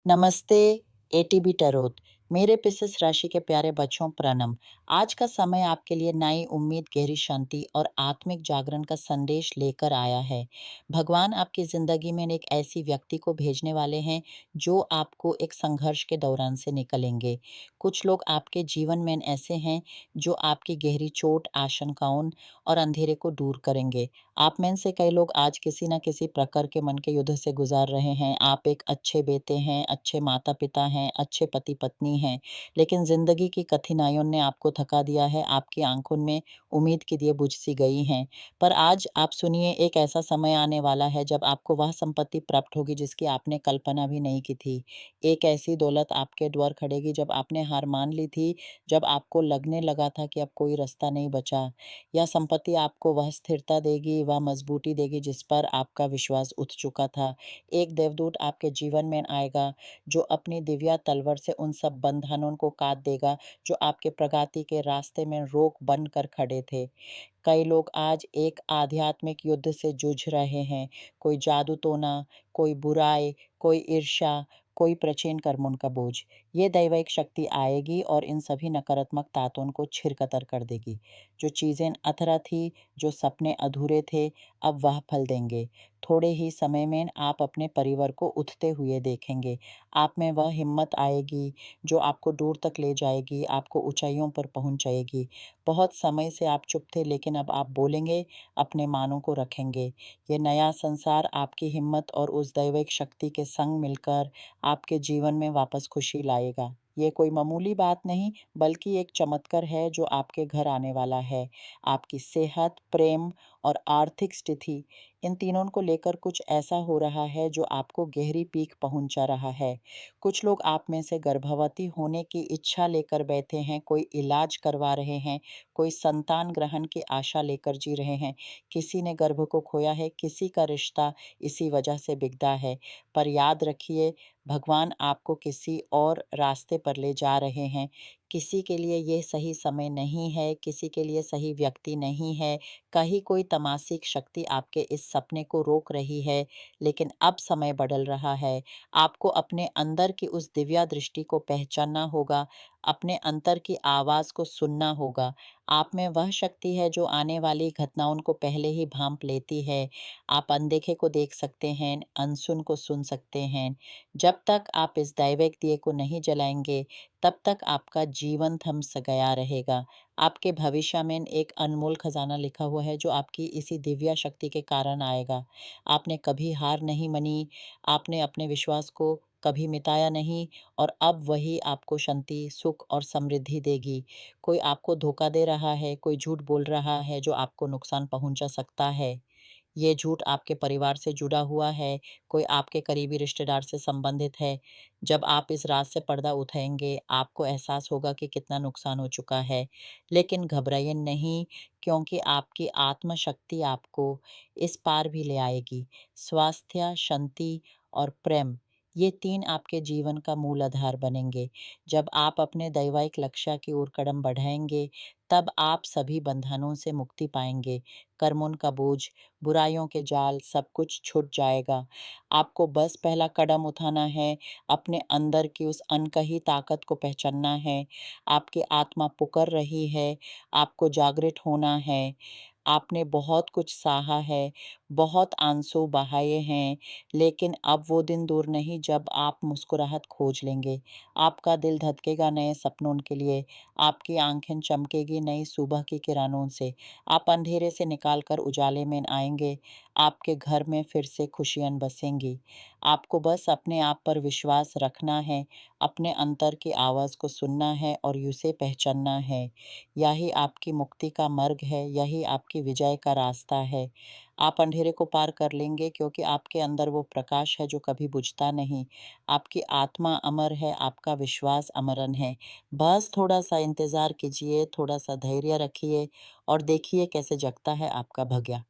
नमस्ते, एटीबी टरोत। मेरे पिसेस राशि के प्यारे बच्चों प्रणाम। आज का समय आपके लिए नई उम्मीद, गहरी शांति और आत्मिक जागरण का संदेश लेकर आया है। भगवान आपकी ज़िंदगी में एक ऐसी व्यक्ति को भेजने वाले हैं, जो आपको एक संघर्ष के दौरान से निकलेंगे। कुछ लोग आपके जीवन में ऐसे हैं, जो आपकी गहरी चोट, आशंकाओं और अंधेरे को दूर करेंगे। आप में से कई लोग आज किसी न किसी प्रकार के मन के युद्ध से गुज़र रहे हैं। आप एक अच्छे बेटे हैं, अच्छे माता-पिता हैं, अच्छे पति-पत्नी हैं, लेकिन ज़िंदगी की कठिनाइयों ने आपको थका दिया है, आपकी आँखों में उम्मीद की दिए बुझ-सी गई हैं। पर आज आप सुनिए, एक ऐसा समय आने वाला है जब आपको वह संपत्ति प्राप्त होगी जिसकी आपने कल्पना भी नहीं की थी। एक ऐसी दौलत आपके द्वार खड़ेगी जब आपने हार मान ली थी, जब आपको लगने लगा था कि अब कोई रास्ता नहीं बचा। यह संपत्ति आपको वह स्थिरता देगी, वह मजबूती देगी जिस पर आपका विश्वास उठ चुका था। एक देवदूत आपके जीवन में आएगा, जो अपनी दिव्य तलवार से उन सब बंधनों को काट देगा, जो आपके प्रगति के रास्ते में रोक बनकर खड़े थे। कई लोग आज एक आध्यात्मिक युद्ध से जूझ रहे हैं। कोई जादू टोना, कोई बुराई, कोई ईर्ष्या, कोई प्राचीन कर्मों का बोझ। ये दैविक शक्ति आएगी और इन सभी नकारात्मक ताकतों को छिरकतर कर देगी। जो चीज़ें अधूरा थी, जो सपने अधूरे थे, अब वह फल देंगे। थोड़े ही समय में आप अपने परिवार को उठते हुए देखेंगे। आप में वह हिम्मत आएगी, जो आपको दूर तक ले जाएगी, आपको ऊंचाइयों पर पहुंचाएगी। बहुत समय से आप चुप थे, लेकिन अब आप बोलेंगे, अपने मानों को रखेंगे। ये नया संसार आपकी हिम्मत और उस दैविक शक्ति के संग मिलकर आपके जीवन में वापस खुशी लाएगा। ये कोई मामूली बात नहीं, बल्कि एक चमत्कार है जो आपके घर आने वाला है। आपकी सेहत, प्रेम और आर्थिक स्थिति, इन तीनों को लेकर कुछ ऐसा हो रहा है जो आपको गहरी पीक पहुंचा रहा है। कुछ लोग आप में से गर्भवती होने की इच्छा लेकर बैठे हैं, कोई इलाज करवा रहे हैं, कोई संतान ग्रहण की आशा लेकर जी रहे हैं। किसी ने गर्भ को खोया है, किसी का रिश्ता इसी वजह से बिगड़ा है। पर याद रखिए, भगवान आपको किसी और रास्ते पर ले जा रहे हैं। किसी के लिए ये सही समय नहीं है, किसी के लिए सही व्यक्ति नहीं है। कहीं कोई तामसिक शक्ति आपके इस सपने को रोक रही है, लेकिन अब समय बदल रहा है। आपको अपने अंदर की उस दिव्य दृष्टि को पहचानना होगा, अपने अंतर की आवाज़ को सुनना होगा। आप में वह शक्ति है जो आने वाली घटनाओं को पहले ही भांप लेती है। आप अनदेखे को देख सकते हैं, अनसुन को सुन सकते हैं। जब तक आप इस दैविक दिए को नहीं जलाएंगे, तब तक आपका जीवन थम स गया रहेगा। आपके भविष्य में एक अनमोल खजाना लिखा हुआ है, जो आपकी इसी दिव्य शक्ति के कारण आएगा। आपने कभी हार नहीं मानी, आपने अपने विश्वास को कभी मिटाया नहीं, और अब वही आपको शांति, सुख और समृद्धि देगी। कोई आपको धोखा दे रहा है, कोई झूठ बोल रहा है जो आपको नुकसान पहुंचा सकता है। ये झूठ आपके परिवार से जुड़ा हुआ है, कोई आपके करीबी रिश्तेदार से संबंधित है। जब आप इस रात से पर्दा उठाएँगे, आपको एहसास होगा कि कितना नुकसान हो चुका है। लेकिन घबराइए नहीं, क्योंकि आपकी आत्मशक्ति आपको इस पार भी ले आएगी। स्वास्थ्य, शांति और प्रेम, ये 3 आपके जीवन का मूल आधार बनेंगे। जब आप अपने दैविक लक्ष्य की ओर कदम बढ़ाएँगे, तब आप सभी बंधनों से मुक्ति पाएँगे। कर्मों का बोझ, बुराइयों के जाल, सब कुछ छूट जाएगा। आपको बस पहला कदम उठाना है, अपने अंदर की उस अनकही ताकत को पहचानना है। आपकी आत्मा पुकार रही है, आपको जागृत होना है। आपने बहुत कुछ सहा है, बहुत आंसू बहाए हैं, लेकिन अब वो दिन दूर नहीं जब आप मुस्कुराहट खोज लेंगे। आपका दिल धड़केगा नए सपनों के लिए, आपकी आँखें चमकेगी नई सुबह की किरणों से। आप अंधेरे से निकाल कर उजाले में आएँगे, आपके घर में फिर से खुशियाँ बसेंगी। आपको बस अपने आप पर विश्वास रखना है, अपने अंतर की आवाज़ को सुनना है और उसे पहचानना है। यही आपकी मुक्ति का मार्ग है, यही आपकी विजय का रास्ता है। आप अंधेरे को पार कर लेंगे, क्योंकि आपके अंदर वो प्रकाश है जो कभी बुझता नहीं। आपकी आत्मा अमर है, आपका विश्वास अमरन है। बस थोड़ा-सा इंतज़ार कीजिए, थोड़ा-सा धैर्य रखिए और देखिए कैसे जगता है आपका भाग्य।